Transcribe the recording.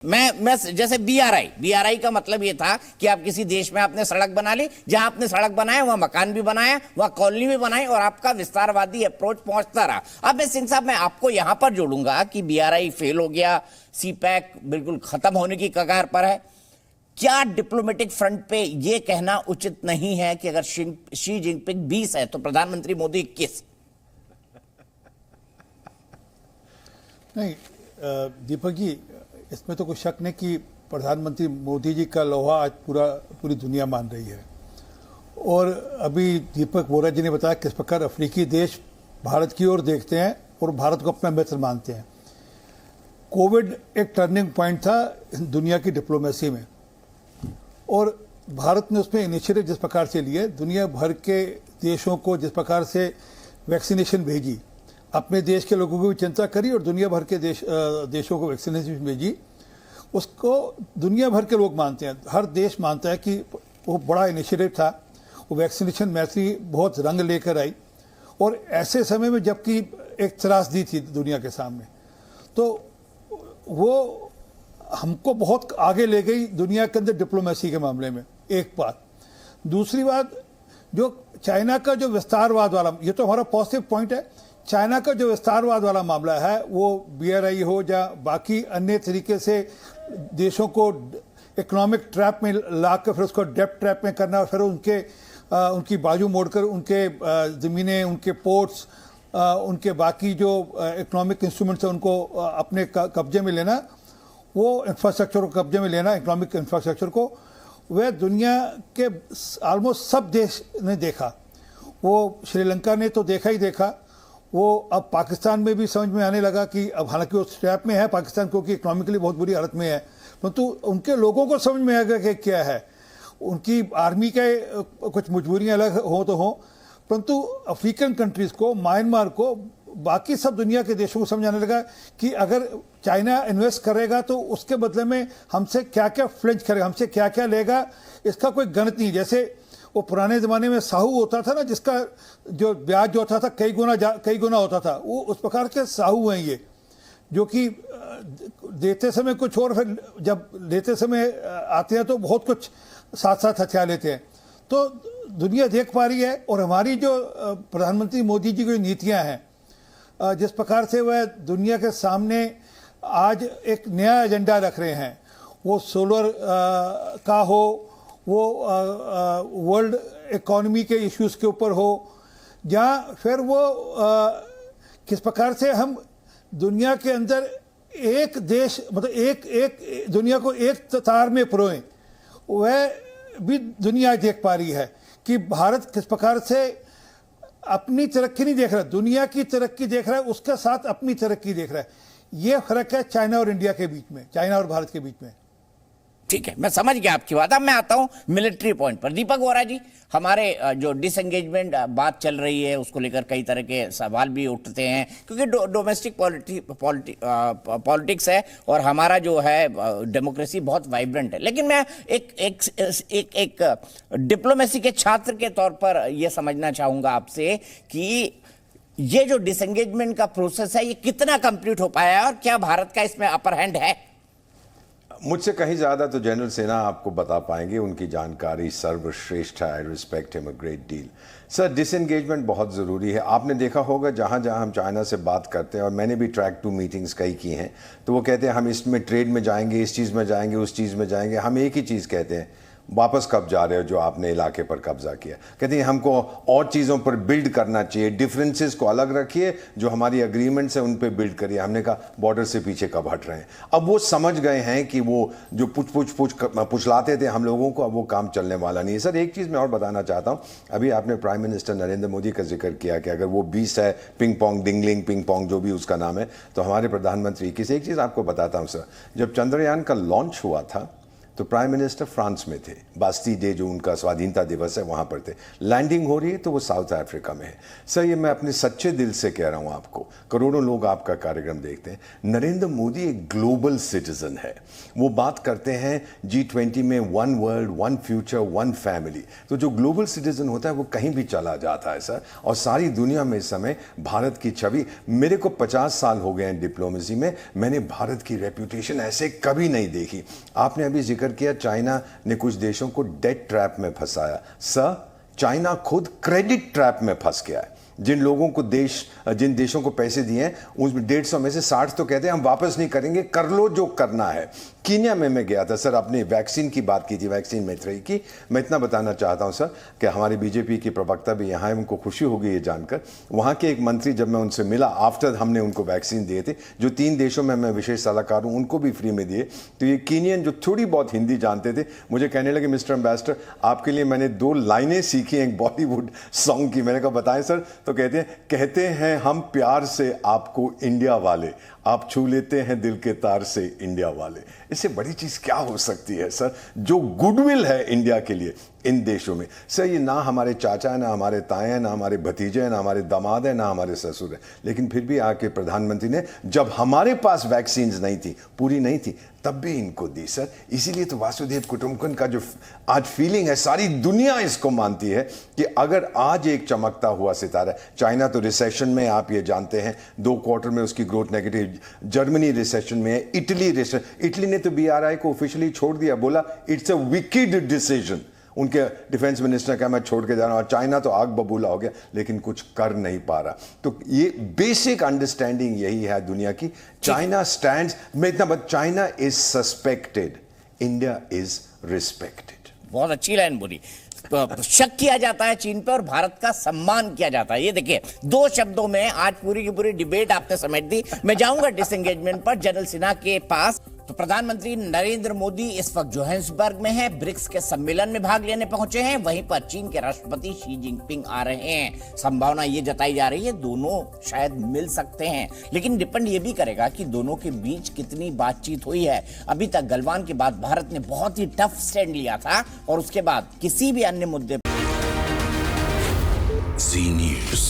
मैं जैसे बीआरआई का मतलब ये था कि आप किसी देश में आपने सड़क बना ली, जहां आपने सड़क बनाया वहां मकान भी बनाया, वहां कॉलोनी भी बनाई और आपका विस्तारवादी अप्रोच पहुंचता रहा। अब मैं सिंह साहब, मैं आपको यहां पर जोड़ूंगा कि बीआरआई फेल हो गया, सीपैक बिल्कुल खत्म होने की कगार पर है। क्या डिप्लोमेटिक फ्रंट पे यह कहना उचित नहीं है कि अगर शी जिनपिंग 20 है तो प्रधानमंत्री मोदी 21? नहीं दीपक जी, इसमें तो कोई शक नहीं कि प्रधानमंत्री मोदी जी का लोहा आज पूरी दुनिया मान रही है। और अभी दीपक बोरा जी ने बताया किस प्रकार अफ्रीकी देश भारत की ओर देखते हैं और भारत को अपना मित्र मानते हैं। कोविड एक टर्निंग पॉइंट था दुनिया की डिप्लोमेसी में, और भारत ने उसमें इनिशिएटिव जिस प्रकार से लिए, दुनिया भर के देशों को जिस प्रकार से वैक्सीनेशन भेजी, अपने देश के लोगों को भी चिंता करी और दुनिया भर के देशों को वैक्सीनेशन भेजी, उसको दुनिया भर के लोग मानते हैं। हर देश मानता है कि वो बड़ा इनिशिएटिव था, वो वैक्सीनेशन मैत्री बहुत रंग लेकर आई। और ऐसे समय में जबकि एक त्रासदी थी दुनिया के सामने, तो वो हमको बहुत आगे ले गई दुनिया के अंदर डिप्लोमेसी के मामले में। एक बात। दूसरी बात, जो चाइना का जो विस्तारवाद वाला, ये तो हमारा पॉजिटिव पॉइंट है। चाइना का जो विस्तारवाद वाला मामला है, वो बीआरआई हो या बाकी अन्य तरीके से देशों को इकोनॉमिक ट्रैप में लाकर फिर उसको डेब्ट ट्रैप में करना, फिर उनकी बाजू मोड़कर उनके ज़मीनें, उनके पोर्ट्स, उनके बाकी जो इकोनॉमिक इंस्ट्रूमेंट्स हैं उनको अपने कब्जे में लेना, वो इंफ्रास्ट्रक्चर को कब्जे में लेना, इकोनॉमिक इंफ्रास्ट्रक्चर को, वह दुनिया के ऑलमोस्ट सब देश ने देखा। वो श्रीलंका ने तो देखा ही देखा, वो अब पाकिस्तान में भी समझ में आने लगा कि अब हालांकि वो स्ट्रैप में है पाकिस्तान, क्योंकि इकोनॉमिकली बहुत बुरी हालत में है, परंतु उनके लोगों को समझ में आ गया कि क्या है। उनकी आर्मी के कुछ मजबूरियां अलग हो तो हो, परंतु अफ्रीकन कंट्रीज़ को, म्यांमार को, बाकी सब दुनिया के देशों को समझ आने लगा कि अगर चाइना इन्वेस्ट करेगा तो उसके बदले में हमसे क्या क्या फ्लेंच करेगा, हमसे क्या क्या लेगा, इसका कोई गणित नहीं। जैसे वो पुराने ज़माने में साहू होता था ना, जिसका जो ब्याज जो होता था कई गुना होता था, वो उस प्रकार के साहू हैं ये, जो कि देते समय कुछ और फिर जब लेते समय आते हैं तो बहुत कुछ साथ साथ हथियार लेते हैं। तो दुनिया देख पा रही है, और हमारी जो प्रधानमंत्री मोदी जी की नीतियाँ हैं, जिस प्रकार से वह दुनिया के सामने आज एक नया एजेंडा रख रहे हैं, वो सोलर का हो, वो वर्ल्ड इकोनॉमी के इश्यूज़ के ऊपर हो, जहाँ फिर वो किस प्रकार से हम दुनिया के अंदर एक देश, मतलब एक दुनिया को एक तार में परोएं, वह भी दुनिया देख पा रही है कि भारत किस प्रकार से अपनी तरक्की नहीं देख रहा, दुनिया की तरक्की देख रहा है, उसके साथ अपनी तरक्की देख रहा है। ये फर्क है चाइना और इंडिया के बीच में, चाइना और भारत के बीच में। ठीक है, मैं समझ गया आपकी बात। अब मैं आता हूं मिलिट्री पॉइंट पर। दीपक वोरा जी, हमारे जो डिसएंगेजमेंट बात चल रही है उसको लेकर कई तरह के सवाल भी उठते हैं, क्योंकि डोमेस्टिक पॉलिटिक्स है और हमारा जो है डेमोक्रेसी बहुत वाइब्रेंट है। लेकिन मैं एक डिप्लोमेसी के छात्र के तौर पर यह समझना चाहूंगा आपसे कि ये जो डिसएंगेजमेंट का प्रोसेस है, ये कितना कंप्लीट हो पाया है और क्या भारत का इसमें अपर हैंड है? मुझसे कहीं ज़्यादा तो जनरल सेना आपको बता पाएंगे, उनकी जानकारी सर्वश्रेष्ठ है। I respect him a great deal. Sir, disengagement बहुत ज़रूरी है। आपने देखा होगा जहाँ जहाँ हम चाइना से बात करते हैं, और मैंने भी ट्रैक 2 मीटिंग्स कई की हैं, तो वो कहते हैं हम इसमें ट्रेड में जाएंगे, इस चीज़ में जाएंगे, उस चीज़ में जाएंगे। हम एक ही चीज़ कहते हैं, वापस कब जा रहे हो जो आपने इलाके पर कब्जा किया। कहते हैं हमको और चीज़ों पर बिल्ड करना चाहिए, डिफरेंसेस को अलग रखिए, जो हमारी एग्रीमेंट्स हैं उन पे बिल्ड करिए। हमने कहा बॉर्डर से पीछे कब हट रहे हैं। अब वो समझ गए हैं कि वो जो पुछलाते थे हम लोगों को, अब वो काम चलने वाला नहीं है। सर, एक चीज़ मैं और बताना चाहता हूँ। अभी आपने प्राइम मिनिस्टर नरेंद्र मोदी का जिक्र किया कि अगर वो 20 है, पिंग पोंग डिंगलिंग पिंग पोंग जो भी उसका नाम है, तो हमारे प्रधानमंत्री 21। एक चीज़ आपको बताता हूँ सर, जब चंद्रयान का लॉन्च हुआ था तो प्राइम मिनिस्टर फ्रांस में थे, बास्टी डे जो उनका स्वाधीनता दिवस है वहाँ पर थे। लैंडिंग हो रही है तो वो साउथ अफ्रीका में है। सर ये मैं अपने सच्चे दिल से कह रहा हूँ आपको, करोड़ों लोग आपका कार्यक्रम देखते हैं। नरेंद्र मोदी एक ग्लोबल सिटीजन है। वो बात करते हैं G20 में one world, one future, one family. तो जो ग्लोबल सिटीजन होता है वो कहीं भी चला जाता है सर। और सारी दुनिया में इस समय भारत की छवि, मेरे को 50 साल हो गए हैं डिप्लोमेसी में, मैंने भारत की रेपुटेशन ऐसे कभी नहीं देखी। आपने अभी जिक्र किया चाइना ने कुछ देशों को डेट ट्रैप में फंसाया। सर चाइना खुद क्रेडिट ट्रैप में फंस गया है। जिन लोगों को जिन देशों को पैसे दिए हैं उसमें 150 में से 60 तो कहते हैं हम वापस नहीं करेंगे, कर लो जो करना है। कीनिया में मैं गया था सर, अपने वैक्सीन की बात की थी, वैक्सीन मैत्री की। मैं इतना बताना चाहता हूं सर कि हमारे बीजेपी के प्रवक्ता भी यहाँ है, उनको खुशी होगी ये जानकर। वहाँ के एक मंत्री जब मैं उनसे मिला आफ्टर हमने उनको वैक्सीन दिए थे, जो 3 देशों में मैं विशेष सलाहकार हूँ उनको भी फ्री में दिए, तो ये कीनियन जो थोड़ी बहुत हिंदी जानते थे मुझे कहने लगे मिस्टर एम्बेसडर आपके लिए मैंने 2 लाइनें सीखी एक बॉलीवुड सॉन्ग की। मैंने कहा बताएं सर, तो कहते हैं हम प्यार से आपको इंडिया वाले, आप छू लेते हैं दिल के तार से इंडिया वाले। इससे बड़ी चीज क्या हो सकती है सर, जो गुडविल है इंडिया के लिए इन देशों में। सर ये ना हमारे चाचा है, ना हमारे ताए हैं, ना हमारे भतीजे हैं, ना हमारे दामाद हैं, ना हमारे ससुर हैं, लेकिन फिर भी आके प्रधानमंत्री ने जब हमारे पास वैक्सीन नहीं थी, पूरी नहीं थी, तब भी इनको दी सर। इसीलिए तो वासुदेव कुटुंबकम का जो आज फीलिंग है, सारी दुनिया इसको मानती है कि अगर आज एक चमकता हुआ सितारा, चाइना तो रिसेशन में, आप ये जानते हैं 2 क्वार्टर में उसकी ग्रोथ नेगेटिव, जर्मनी रिसेशन में है, इटली ने तो BRI को ऑफिशियली छोड़ दिया, बोला इट्स अ विकेड डिसीजन। उनके डिफेंस मिनिस्टर का मैं छोड़ के जा रहा हूं, और चाइना तो आग बबूला हो गया लेकिन कुछ कर नहीं पा रहा। तो ये बेसिक अंडरस्टैंडिंग यही है दुनिया की। चाइना स्टैंड्स, मैं इतना बता, China is suspected, India is respected. बहुत अच्छी लाइन बोली। शक किया जाता है चीन पर और भारत का सम्मान किया जाता है। ये देखिए 2 शब्दों में आज पूरी की पूरी डिबेट आपने समेट दी। मैं जाऊंगा डिसएंगेजमेंट पर जनरल सिन्हा के पास। तो प्रधानमंत्री नरेंद्र मोदी इस वक्त जोहान्सबर्ग में है, ब्रिक्स के सम्मेलन में भाग लेने पहुंचे हैं। वहीं पर चीन के राष्ट्रपति शी जिनपिंग आ रहे हैं। संभावना ये जताई जा रही है दोनों शायद मिल सकते हैं, लेकिन डिपेंड ये भी करेगा कि दोनों के बीच कितनी बातचीत हुई है। अभी तक गलवान के बाद भारत ने बहुत ही टफ स्टैंड लिया था और उसके बाद किसी भी अन्य मुद्दे Zee News.